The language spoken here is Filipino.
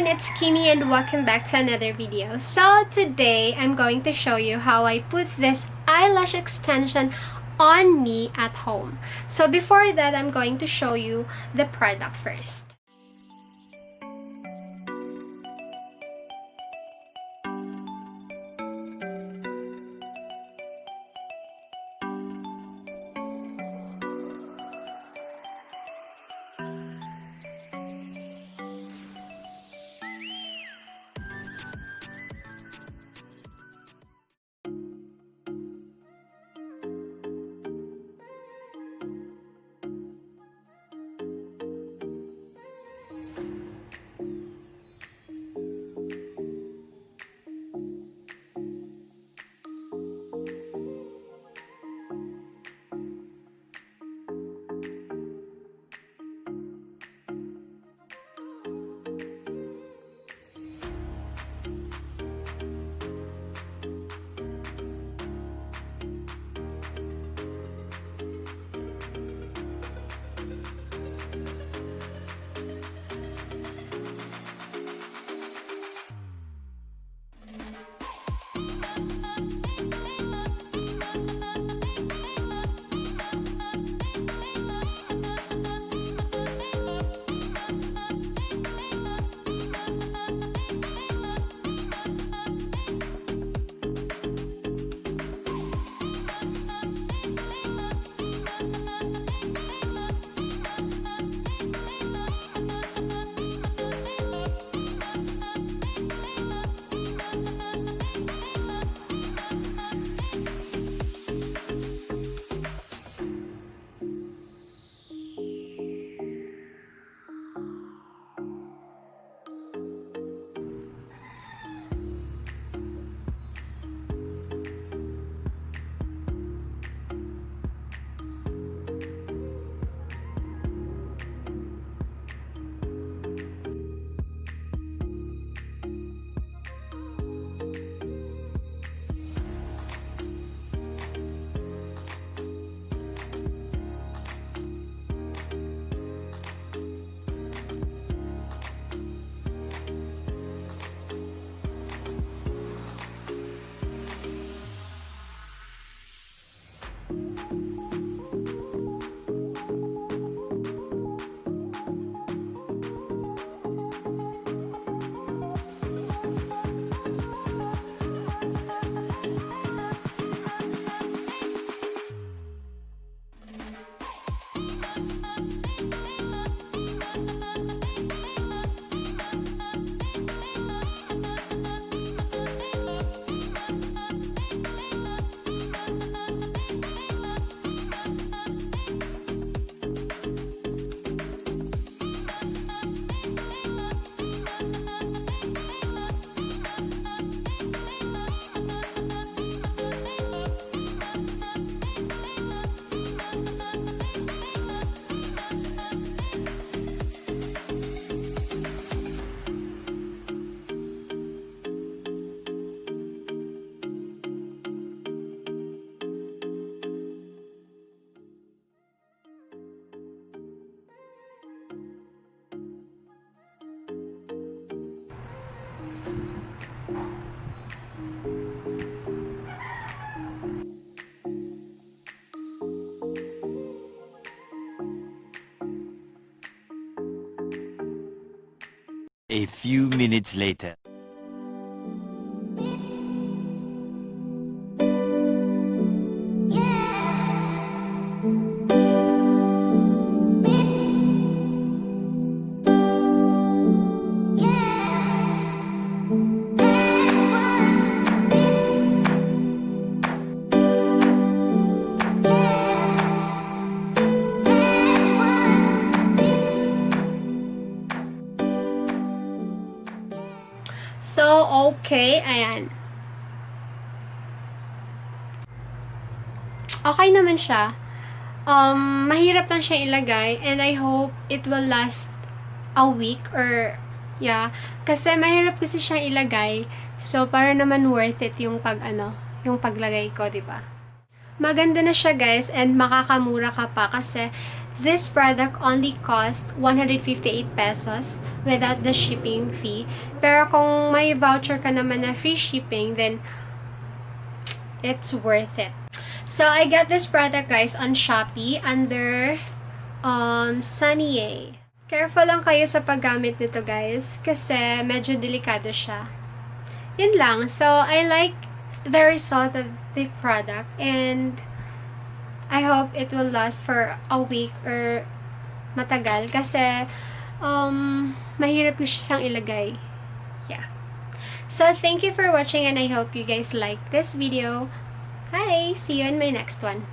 everyone, it's Kimi and welcome back to another video. So today, I'm going to show you how I put this eyelash extension on me at home. So before that, I'm going to show you the product first. A few minutes later. So, okay, ayan. Okay naman siya. Mahirap lang siya ilagay and I hope it will last a week or yeah. Kasi mahirap kasi siyang ilagay. So, para naman worth it yung paglagay ko, 'di ba? Maganda na siya, guys, and makakamura ka pa kasi this product only cost 158 pesos without the shipping fee. Pero kung may voucher ka naman na free shipping, then it's worth it. So, I got this product, guys, on Shopee under SANIYE. Careful lang kayo sa paggamit nito, guys, kasi medyo delikado siya. Yun lang. So, I like the result of the product and I hope it will last for a week or matagal kasi mahirap yung siyang ilagay. Yeah. So, thank you for watching and I hope you guys like this video. Hi! See you in my next one.